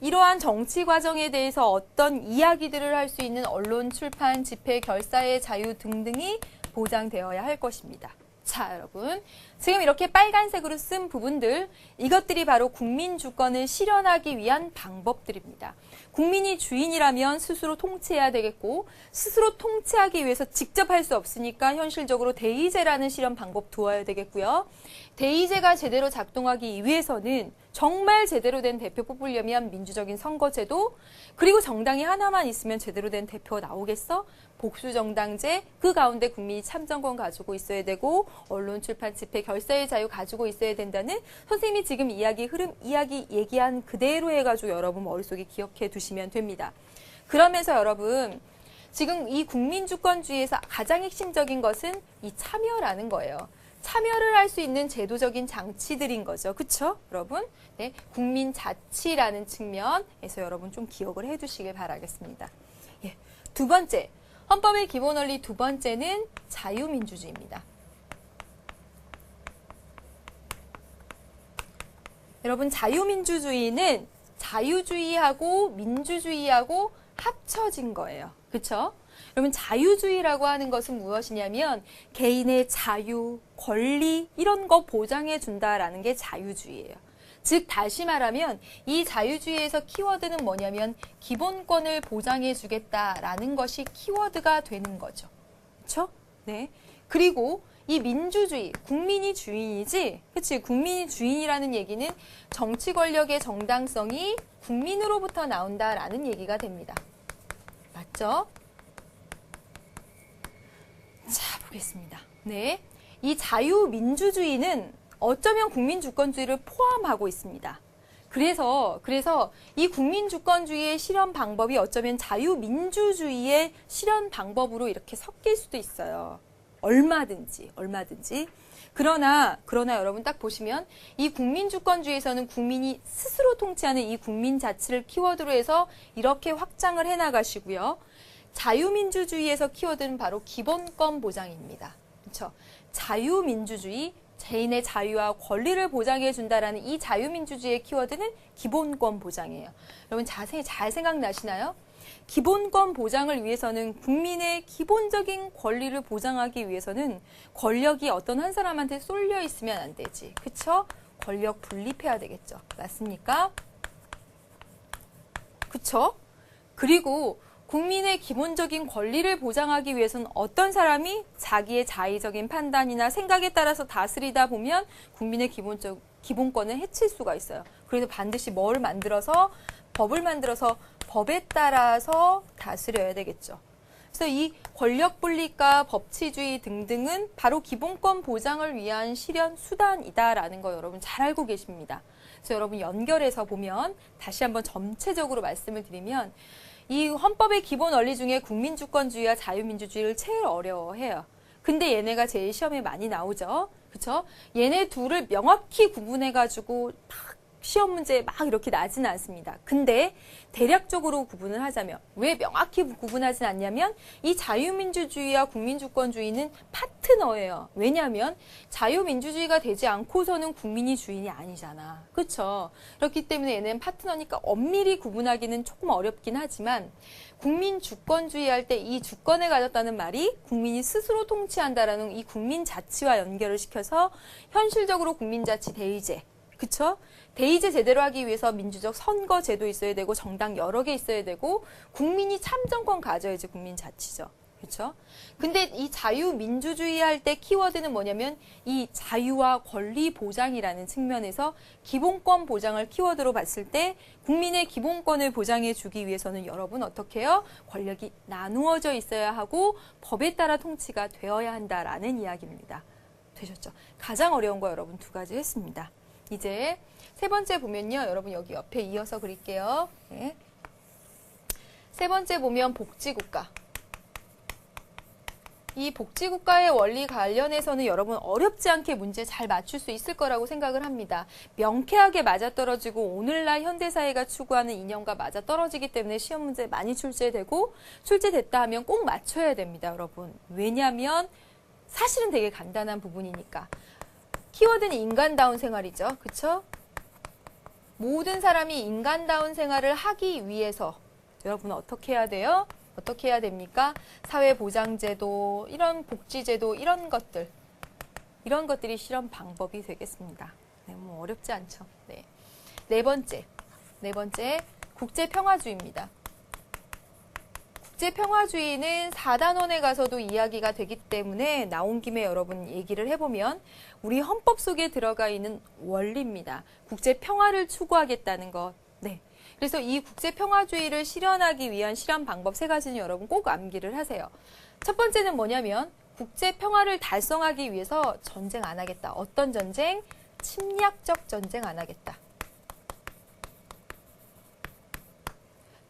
[SPEAKER 1] 이러한 정치 과정에 대해서 어떤 이야기들을 할 수 있는 언론, 출판, 집회, 결사의 자유 등등이 보장되어야 할 것입니다. 자, 여러분. 지금 이렇게 빨간색으로 쓴 부분들, 이것들이 바로 국민 주권을 실현하기 위한 방법들입니다. 국민이 주인이라면 스스로 통치해야 되겠고, 스스로 통치하기 위해서 직접 할 수 없으니까 현실적으로 대의제라는 실현 방법 두어야 되겠고요. 대의제가 제대로 작동하기 위해서는 정말 제대로 된 대표 뽑으려면 민주적인 선거제도, 그리고 정당이 하나만 있으면 제대로 된 대표가 나오겠어? 복수정당제, 그 가운데 국민이 참정권 가지고 있어야 되고 언론, 출판, 집회, 결사의 자유 가지고 있어야 된다는 선생님이 지금 이야기 얘기한 그대로 해가지고 여러분 머릿속에 기억해 두시면 됩니다. 그러면서 여러분 지금 이 국민주권주의에서 가장 핵심적인 것은 이 참여라는 거예요. 참여를 할 수 있는 제도적인 장치들인 거죠. 그쵸? 여러분? 네, 국민자치라는 측면에서 여러분 좀 기억을 해두시길 바라겠습니다. 예, 두 번째, 헌법의 기본 원리 두 번째는 자유민주주의입니다. 여러분, 자유민주주의는 자유주의하고 민주주의하고 합쳐진 거예요. 그쵸? 여러분, 자유주의라고 하는 것은 무엇이냐면 개인의 자유, 권리 이런 거 보장해 준다라는 게 자유주의예요. 즉 다시 말하면 이 자유주의에서 키워드는 뭐냐면 기본권을 보장해 주겠다라는 것이 키워드가 되는 거죠. 그렇죠? 네. 그리고 이 민주주의, 국민이 주인이지, 그치? 국민이 주인이라는 얘기는 정치 권력의 정당성이 국민으로부터 나온다라는 얘기가 됩니다. 맞죠? 자, 보겠습니다. 네. 이 자유민주주의는 어쩌면 국민주권주의를 포함하고 있습니다. 그래서 이 국민주권주의의 실현 방법이 어쩌면 자유민주주의의 실현 방법으로 이렇게 섞일 수도 있어요. 얼마든지. 그러나 여러분 딱 보시면 이 국민주권주의에서는 국민이 스스로 통치하는 이 국민자치를 키워드로 해서 이렇게 확장을 해나가시고요. 자유민주주의에서 키워드는 바로 기본권 보장입니다. 그렇죠? 자유민주주의, 개인의 자유와 권리를 보장해 준다라는 이 자유민주주의의 키워드는 기본권 보장이에요. 여러분 잘 생각나시나요? 기본권 보장을 위해서는 국민의 기본적인 권리를 보장하기 위해서는 권력이 어떤 한 사람한테 쏠려 있으면 안 되지. 그쵸? 권력 분립해야 되겠죠. 맞습니까? 그쵸? 그리고 국민의 기본적인 권리를 보장하기 위해서는 어떤 사람이 자기의 자의적인 판단이나 생각에 따라서 다스리다 보면 국민의 기본권을 해칠 수가 있어요. 그래서 반드시 법을 만들어서 법에 따라서 다스려야 되겠죠. 그래서 이 권력 분립과 법치주의 등등은 바로 기본권 보장을 위한 실현 수단이다라는 거 여러분 잘 알고 계십니다. 그래서 여러분 연결해서 보면 다시 한번 전체적으로 말씀을 드리면 이 헌법의 기본 원리 중에 국민주권주의와 자유민주주의를 제일 어려워해요. 근데 얘네가 제일 시험에 많이 나오죠. 그쵸? 얘네 둘을 명확히 구분해가지고 딱 시험 문제 막 이렇게 나지는 않습니다. 근데 대략적으로 구분을 하자면 왜 명확히 구분하진 않냐면 이 자유민주주의와 국민주권주의는 파트너예요. 왜냐하면 자유민주주의가 되지 않고서는 국민이 주인이 아니잖아. 그렇죠? 그렇기 때문에 얘는 파트너니까 엄밀히 구분하기는 조금 어렵긴 하지만 국민주권주의 할 때 이 주권을 가졌다는 말이 국민이 스스로 통치한다라는 이 국민자치와 연결을 시켜서 현실적으로 국민자치 대의제, 그쵸? 대의제 제대로 하기 위해서 민주적 선거제도 있어야 되고 정당 여러 개 있어야 되고 국민이 참정권 가져야지 국민자치죠. 그렇죠? 근데 이 자유민주주의 할 때 키워드는 뭐냐면 이 자유와 권리 보장이라는 측면에서 기본권 보장을 키워드로 봤을 때 국민의 기본권을 보장해 주기 위해서는 여러분 어떻게 해요? 권력이 나누어져 있어야 하고 법에 따라 통치가 되어야 한다라는 이야기입니다. 되셨죠? 가장 어려운 거 여러분 두 가지 했습니다. 이제 세 번째 보면요. 여러분 여기 옆에 이어서 그릴게요. 네. 세 번째 보면 복지국가. 이 복지국가의 원리 관련해서는 여러분 어렵지 않게 문제 잘 맞출 수 있을 거라고 생각을 합니다. 명쾌하게 맞아떨어지고 오늘날 현대사회가 추구하는 이념과 맞아떨어지기 때문에 시험 문제 많이 출제되고 출제됐다 하면 꼭 맞춰야 됩니다. 여러분. 왜냐하면 사실은 되게 간단한 부분이니까. 키워드는 인간다운 생활이죠. 그쵸? 모든 사람이 인간다운 생활을 하기 위해서 여러분 어떻게 해야 돼요? 어떻게 해야 됩니까? 사회보장제도, 이런 복지제도, 이런 것들이 실현 방법이 되겠습니다. 네, 뭐 어렵지 않죠. 네. 네 번째, 국제평화주의입니다. 국제평화주의는 4단원에 가서도 이야기가 되기 때문에 나온 김에 여러분 얘기를 해보면 우리 헌법 속에 들어가 있는 원리입니다. 국제평화를 추구하겠다는 것. 네. 그래서 이 국제평화주의를 실현하기 위한 실현 방법 세 가지는 여러분 꼭 암기를 하세요. 첫 번째는 뭐냐면 국제평화를 달성하기 위해서 전쟁 안 하겠다. 어떤 전쟁? 침략적 전쟁 안 하겠다.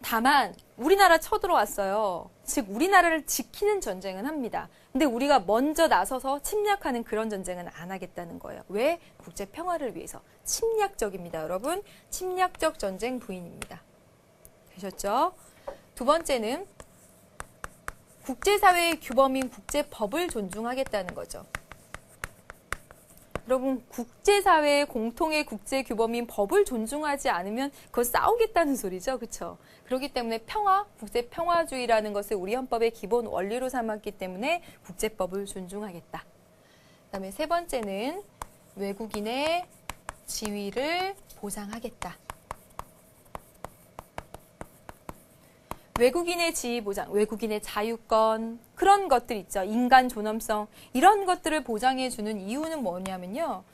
[SPEAKER 1] 다만 우리나라 쳐들어왔어요. 즉 우리나라를 지키는 전쟁은 합니다. 근데 우리가 먼저 나서서 침략하는 그런 전쟁은 안 하겠다는 거예요. 왜? 국제평화를 위해서. 침략적입니다. 여러분. 침략적 전쟁 부인입니다. 되셨죠? 두 번째는 국제사회의 규범인 국제법을 존중하겠다는 거죠. 여러분 국제사회의 공통의 국제규범인 법을 존중하지 않으면 그거 싸우겠다는 소리죠. 그렇죠? 그렇기 때문에 국제평화주의라는 것을 우리 헌법의 기본 원리로 삼았기 때문에 국제법을 존중하겠다. 그다음에 세 번째는 외국인의 지위를 보장하겠다. 외국인의 지위 보장, 외국인의 자유권, 그런 것들 있죠. 인간 존엄성, 이런 것들을 보장해주는 이유는 뭐냐면요.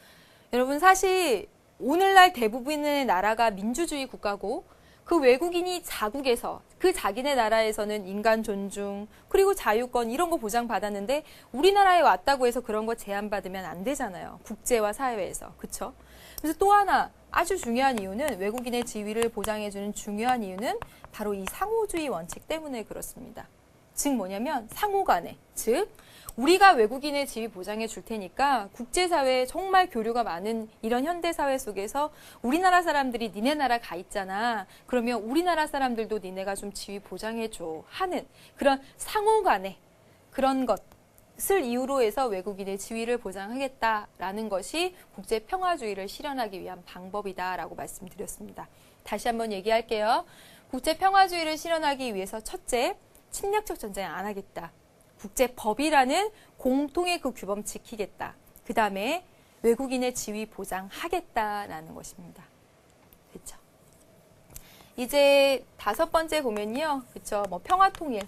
[SPEAKER 1] 여러분 사실 오늘날 대부분의 나라가 민주주의 국가고 그 외국인이 자국에서 그 자기네 나라에서는 인간 존중 그리고 자유권 이런 거 보장받았는데 우리나라에 왔다고 해서 그런 거 제한받으면 안 되잖아요. 국제와 사회에서. 그렇죠? 그래서 또 하나 아주 중요한 이유는 외국인의 지위를 보장해주는 중요한 이유는 바로 이 상호주의 원칙 때문에 그렇습니다. 즉 뭐냐면 상호간에 즉 우리가 외국인의 지위 보장해 줄 테니까 국제사회에 정말 교류가 많은 이런 현대사회 속에서 우리나라 사람들이 니네 나라 가 있잖아. 그러면 우리나라 사람들도 니네가 좀 지위 보장해 줘 하는 그런 상호간에 그런 것을 이유로 해서 외국인의 지위를 보장하겠다라는 것이 국제평화주의를 실현하기 위한 방법이다라고 말씀드렸습니다. 다시 한번 얘기할게요. 국제평화주의를 실현하기 위해서 첫째, 침략적 전쟁 안 하겠다. 국제법이라는 공통의 그 규범 지키겠다. 그 다음에 외국인의 지위 보장하겠다라는 것입니다. 그렇죠? 이제 다섯 번째 보면요. 그렇죠? 뭐 평화통일.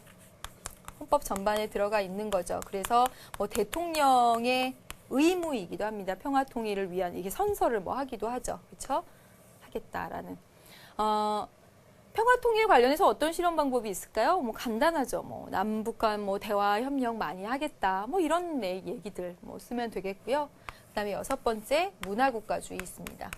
[SPEAKER 1] 헌법 전반에 들어가 있는 거죠. 그래서 뭐 대통령의 의무이기도 합니다. 평화통일을 위한 이게 선서를 뭐 하기도 하죠. 그렇죠? 하겠다라는. 평화통일 관련해서 어떤 실현 방법이 있을까요? 뭐 간단하죠. 뭐 남북 간 뭐 대화 협력 많이 하겠다. 뭐 이런 얘기들 뭐 쓰면 되겠고요. 그다음에 여섯 번째 문화국가주의 있습니다.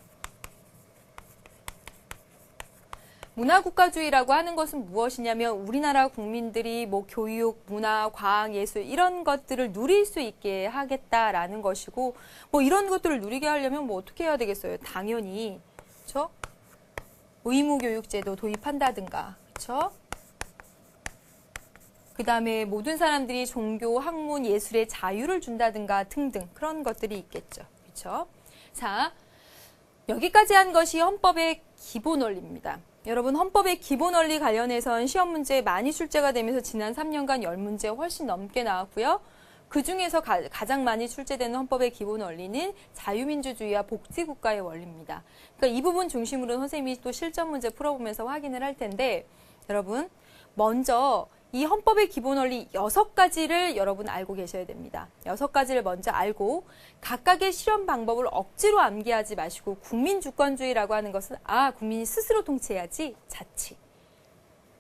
[SPEAKER 1] 문화국가주의라고 하는 것은 무엇이냐면 우리나라 국민들이 뭐 교육, 문화, 과학, 예술 이런 것들을 누릴 수 있게 하겠다라는 것이고 뭐 이런 것들을 누리게 하려면 뭐 어떻게 해야 되겠어요? 당연히 그렇죠? 의무교육제도 도입한다든가, 그렇죠? 그 다음에 모든 사람들이 종교, 학문, 예술의 자유를 준다든가 등등 그런 것들이 있겠죠. 그렇죠? 자, 여기까지 한 것이 헌법의 기본 원리입니다. 여러분, 헌법의 기본 원리 관련해서는 시험 문제에 많이 출제가 되면서 지난 3년간 10문제 훨씬 넘게 나왔고요. 그 중에서 가장 많이 출제되는 헌법의 기본 원리는 자유민주주의와 복지국가의 원리입니다. 그러니까 이 부분 중심으로 선생님이 또 실전 문제 풀어보면서 확인을 할 텐데, 여러분, 먼저 이 헌법의 기본 원리 6가지를 여러분 알고 계셔야 됩니다. 6가지를 먼저 알고 각각의 실현 방법을 억지로 암기하지 마시고 국민주권주의라고 하는 것은 국민이 스스로 통치해야지 자치.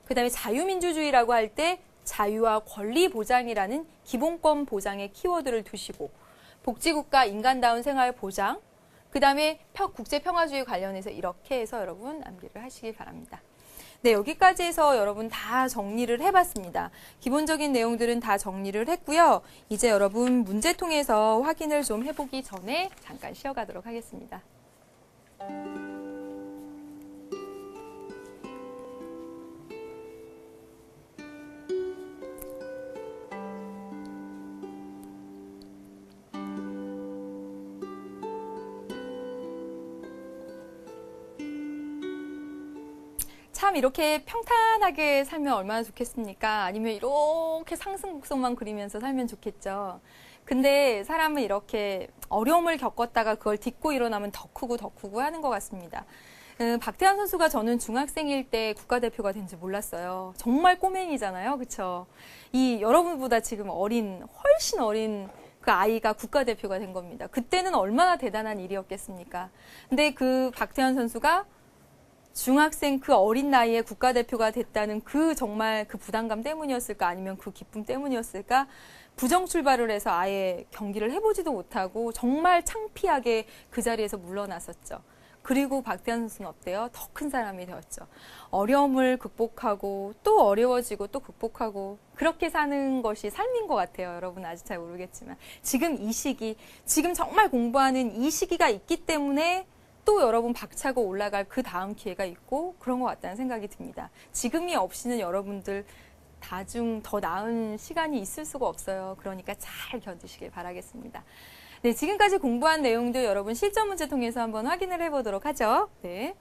[SPEAKER 1] 그 다음에 자유민주주의라고 할 때 자유와 권리 보장이라는 기본권 보장의 키워드를 두시고 복지국가 인간다운 생활 보장, 그 다음에 국제평화주의 관련해서 이렇게 해서 여러분 암기를 하시기 바랍니다. 네, 여기까지 해서 여러분 다 정리를 해봤습니다. 기본적인 내용들은 다 정리를 했고요. 이제 여러분 문제 통해서 확인을 좀 해보기 전에 잠깐 쉬어가도록 하겠습니다. 참 이렇게 평탄하게 살면 얼마나 좋겠습니까? 아니면 이렇게 상승곡선만 그리면서 살면 좋겠죠. 근데 사람은 이렇게 어려움을 겪었다가 그걸 딛고 일어나면 더 크고 하는 것 같습니다. 박태환 선수가 저는 중학생일 때 국가대표가 된지 몰랐어요. 정말 꼬맹이잖아요. 그렇죠? 이 여러분보다 지금 훨씬 어린 그 아이가 국가대표가 된 겁니다. 그때는 얼마나 대단한 일이었겠습니까? 근데 그 박태환 선수가 중학생 그 어린 나이에 국가대표가 됐다는 정말 그 부담감 때문이었을까 아니면 그 기쁨 때문이었을까 부정 출발을 해서 아예 경기를 해보지도 못하고 정말 창피하게 그 자리에서 물러났었죠. 그리고 박태환 선수는 어때요? 더 큰 사람이 되었죠. 어려움을 극복하고 또 어려워지고 또 극복하고 그렇게 사는 것이 삶인 것 같아요. 여러분 아직 잘 모르겠지만 지금 이 시기, 지금 정말 공부하는 이 시기가 있기 때문에 또 여러분 박차고 올라갈 그 다음 기회가 있고 그런 것 같다는 생각이 듭니다. 지금이 없이는 여러분들 더 나은 시간이 있을 수가 없어요. 그러니까 잘 견디시길 바라겠습니다. 네, 지금까지 공부한 내용도 여러분 실전 문제 통해서 한번 확인을 해보도록 하죠. 네.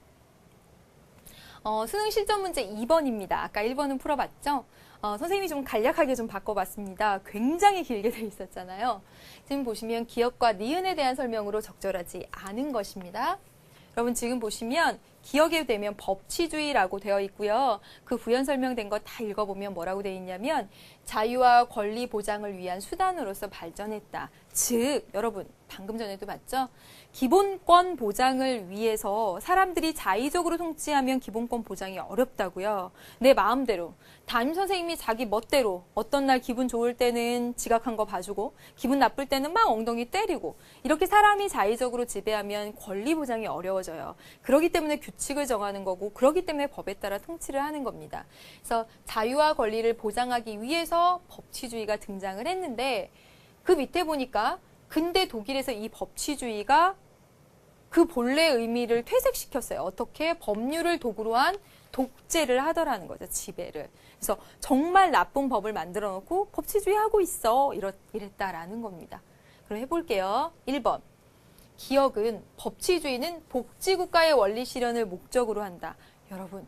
[SPEAKER 1] 수능 실전 문제 2번입니다. 아까 1번은 풀어봤죠? 선생님이 좀 간략하게 좀 바꿔봤습니다. 굉장히 길게 돼 있었잖아요. 지금 보시면 기억과 니은에 대한 설명으로 적절하지 않은 것입니다. 여러분 지금 보시면 기억에 되면 법치주의라고 되어 있고요. 그 부연 설명된 거 다 읽어보면 뭐라고 되어 있냐면 자유와 권리 보장을 위한 수단으로서 발전했다. 즉 여러분 방금 전에도 봤죠? 기본권 보장을 위해서 사람들이 자의적으로 통치하면 기본권 보장이 어렵다고요. 내 마음대로. 담임 선생님이 자기 멋대로 어떤 날 기분 좋을 때는 지각한 거 봐주고 기분 나쁠 때는 막 엉덩이 때리고 이렇게 사람이 자의적으로 지배하면 권리 보장이 어려워져요. 그렇기 때문에 규칙을 정하는 거고 그렇기 때문에 법에 따라 통치를 하는 겁니다. 그래서 자유와 권리를 보장하기 위해서 법치주의가 등장을 했는데 그 밑에 보니까 근대 독일에서 이 법치주의가 그 본래 의미를 퇴색시켰어요. 어떻게? 법률을 도구로 한 독재를 하더라는 거죠. 지배를. 그래서 정말 나쁜 법을 만들어 놓고 법치주의 하고 있어. 이랬다라는 겁니다. 그럼 해볼게요. 1번. 기억은 법치주의는 복지국가의 원리 실현을 목적으로 한다. 여러분,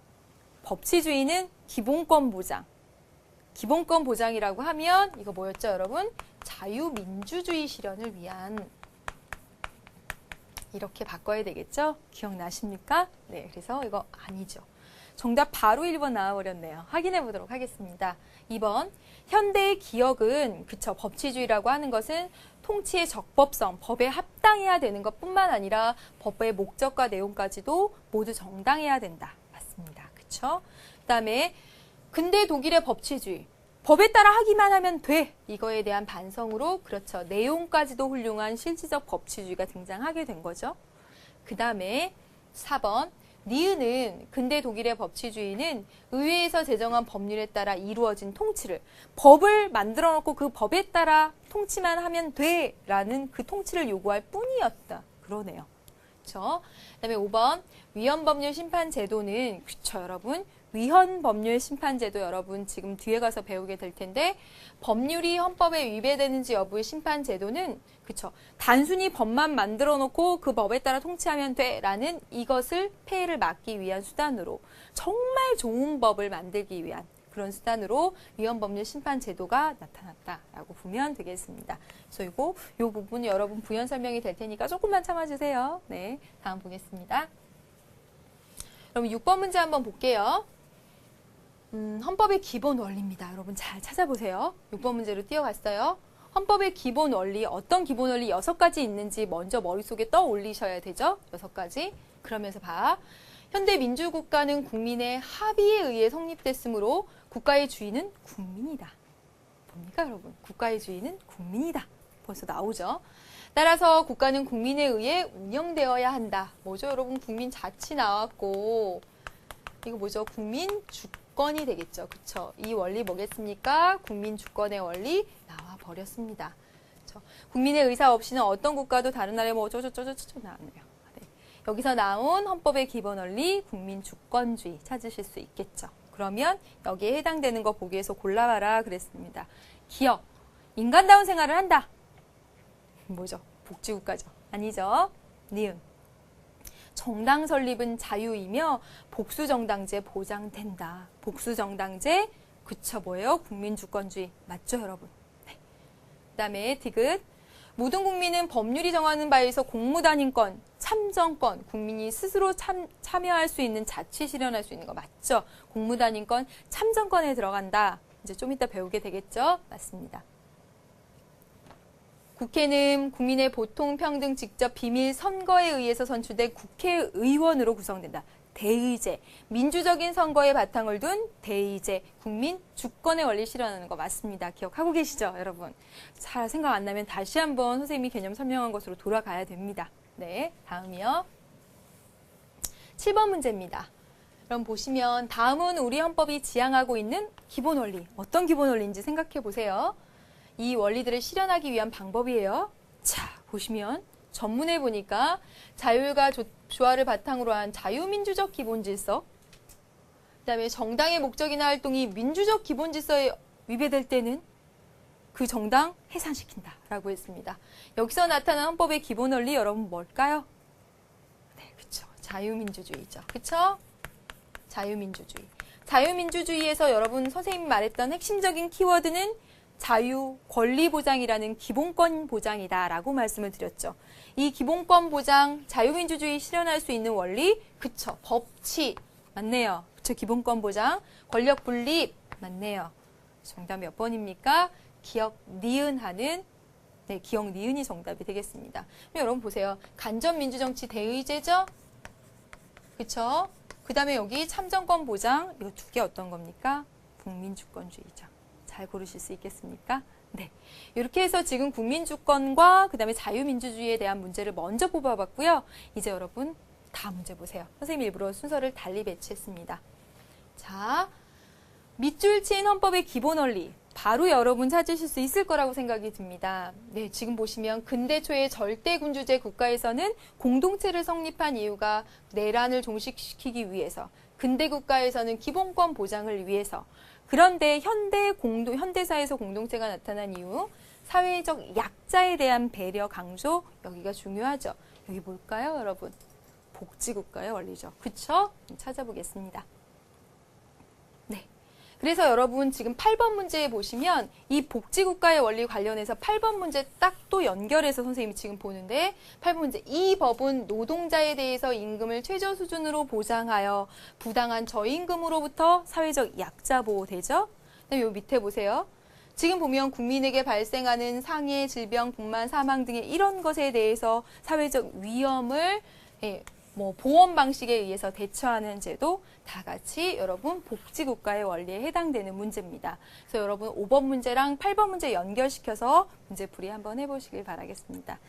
[SPEAKER 1] 법치주의는 기본권 보장. 기본권 보장이라고 하면 이거 뭐였죠, 여러분? 자유민주주의 실현을 위한 이렇게 바꿔야 되겠죠? 기억나십니까? 네, 그래서 이거 아니죠. 정답 바로 1번 나와버렸네요. 확인해 보도록 하겠습니다. 2번, 현대의 기억은 법치주의라고 하는 것은 통치의 적법성, 법에 합당해야 되는 것뿐만 아니라 법의 목적과 내용까지도 모두 정당해야 된다. 맞습니다. 그쵸? 그다음에 근대 독일의 법치주의. 법에 따라 하기만 하면 돼. 이거에 대한 반성으로 그렇죠. 내용까지도 훌륭한 실질적 법치주의가 등장하게 된 거죠. 그 다음에 4번. 니은은 근대 독일의 법치주의는 의회에서 제정한 법률에 따라 이루어진 통치를 법을 만들어 놓고 그 법에 따라 통치만 하면 돼 라는 그 통치를 요구할 뿐이었다. 그러네요. 그쵸? 그다음에 5번 위헌법률 심판제도는 그쵸 여러분? 위헌법률 심판제도 여러분 지금 뒤에 가서 배우게 될 텐데 법률이 헌법에 위배되는지 여부의 심판제도는 그쵸? 단순히 법만 만들어 놓고 그 법에 따라 통치하면 돼라는 이것을 폐해를 막기 위한 수단으로 정말 좋은 법을 만들기 위한 그런 수단으로 위헌법률 심판제도가 나타났다라고 보면 되겠습니다. 그래서 요 부분이 여러분 부연 설명이 될 테니까 조금만 참아주세요. 네, 다음 보겠습니다. 그럼 6번 문제 한번 볼게요. 헌법의 기본 원리입니다. 여러분 잘 찾아보세요. 6번 문제로 뛰어갔어요. 헌법의 기본 원리, 어떤 기본 원리 6가지 있는지 먼저 머릿속에 떠올리셔야 되죠. 6가지. 그러면서 봐. 현대 민주국가는 국민의 합의에 의해 성립됐으므로 국가의 주인은 국민이다. 뭡니까 여러분? 국가의 주인은 국민이다. 벌써 나오죠. 따라서 국가는 국민에 의해 운영되어야 한다. 뭐죠 여러분? 국민 자치 나왔고 이거 뭐죠? 국민 주권이 되겠죠. 그쵸? 이 원리 뭐겠습니까? 국민 주권의 원리 나와 버렸습니다. 그쵸? 국민의 의사 없이는 어떤 국가도 다른 나라에 뭐 어쩌고저쩌고 나왔네요. 여기서 나온 헌법의 기본 원리 국민 주권주의 찾으실 수 있겠죠. 그러면 여기에 해당되는 거 보기 위해서 골라봐라 그랬습니다. 기업, 인간다운 생활을 한다. 뭐죠? 복지국가죠. 아니죠. 니은. 정당 설립은 자유이며 복수정당제 보장된다. 복수정당제, 그쵸 뭐예요? 국민주권주의. 맞죠 여러분? 네. 그 다음에 디귿. 모든 국민은 법률이 정하는 바에 의해서 공무단인권, 참정권, 국민이 스스로 참여할 수 있는 자치 실현할 수 있는 거 맞죠? 공무단인권, 참정권에 들어간다. 이제 좀 이따 배우게 되겠죠? 맞습니다. 국회는 국민의 보통 평등 직접 비밀 선거에 의해서 선출된 국회의원으로 구성된다. 대의제, 민주적인 선거에 바탕을 둔 대의제, 국민 주권의 원리 실현하는 거 맞습니다. 기억하고 계시죠, 여러분? 잘 생각 안 나면 다시 한번 선생님이 개념 설명한 것으로 돌아가야 됩니다. 네, 다음이요. 7번 문제입니다. 그럼 보시면 다음은 우리 헌법이 지향하고 있는 기본 원리, 어떤 기본 원리인지 생각해 보세요. 이 원리들을 실현하기 위한 방법이에요. 자, 보시면 전문에 보니까 자율과 조화를 바탕으로 한 자유민주적 기본질서, 그다음에 정당의 목적이나 활동이 민주적 기본질서에 위배될 때는 그 정당 해산시킨다라고 했습니다. 여기서 나타난 헌법의 기본 원리 여러분 뭘까요? 네, 그렇죠. 자유민주주의죠. 그렇죠? 자유민주주의. 자유민주주의에서 여러분 선생님이 말했던 핵심적인 키워드는 자유, 권리 보장이라는 기본권 보장이다라고 말씀을 드렸죠. 이 기본권 보장, 자유민주주의 실현할 수 있는 원리, 그쵸? 법치, 맞네요. 그쵸? 기본권 보장, 권력 분립, 맞네요. 정답 몇 번입니까? 기억, 니은 하는, 네, 기억, 니은이 정답이 되겠습니다. 여러분 보세요. 간접민주정치 대의제죠? 그쵸? 그 다음에 여기 참정권 보장, 이거 두 개 어떤 겁니까? 국민주권주의죠. 잘 고르실 수 있겠습니까? 네, 이렇게 해서 지금 국민주권과 그 다음에 자유민주주의에 대한 문제를 먼저 뽑아봤고요. 이제 여러분 다음 문제 보세요. 선생님이 일부러 순서를 달리 배치했습니다. 자, 밑줄 친 헌법의 기본 원리 바로 여러분 찾으실 수 있을 거라고 생각이 듭니다. 네, 지금 보시면 근대 초의 절대군주제 국가에서는 공동체를 성립한 이유가 내란을 종식시키기 위해서, 근대 국가에서는 기본권 보장을 위해서. 그런데 현대사에서 공동체가 나타난 이유, 사회적 약자에 대한 배려 강조, 여기가 중요하죠. 여기 뭘까요, 여러분? 복지국가의 원리죠. 그쵸? 찾아보겠습니다. 네. 그래서 여러분 지금 8번 문제에 보시면 이 복지국가의 원리 관련해서 8번 문제 딱 또 연결해서 선생님이 지금 보는데 8번 문제, 이 법은 노동자에 대해서 임금을 최저 수준으로 보장하여 부당한 저임금으로부터 사회적 약자 보호되죠. 그다음에 요 밑에 보세요. 지금 보면 국민에게 발생하는 상해, 질병, 분만, 사망 등의 이런 것에 대해서 사회적 위험을 보험 방식에 의해서 대처하는 제도, 다 같이 여러분 복지국가의 원리에 해당되는 문제입니다. 그래서 여러분 5번 문제랑 8번 문제 연결시켜서 문제풀이 한번 해보시길 바라겠습니다.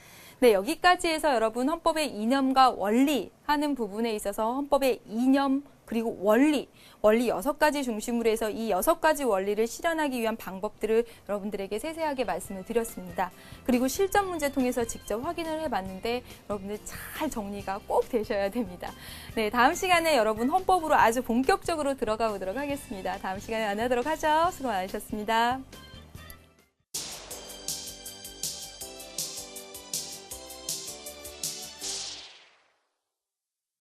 [SPEAKER 1] 네, 여기까지 해서 여러분 헌법의 이념과 원리 하는 부분에 있어서 헌법의 이념 그리고 원리 6가지 중심으로 해서 이 6가지 원리를 실현하기 위한 방법들을 여러분들에게 세세하게 말씀을 드렸습니다. 그리고 실전 문제 통해서 직접 확인을 해봤는데 여러분들 잘 정리가 꼭 되셔야 됩니다. 네, 다음 시간에 여러분 헌법으로 아주 본격적으로 들어가 보도록 하겠습니다. 다음 시간에 만나도록 하죠. 수고 많으셨습니다.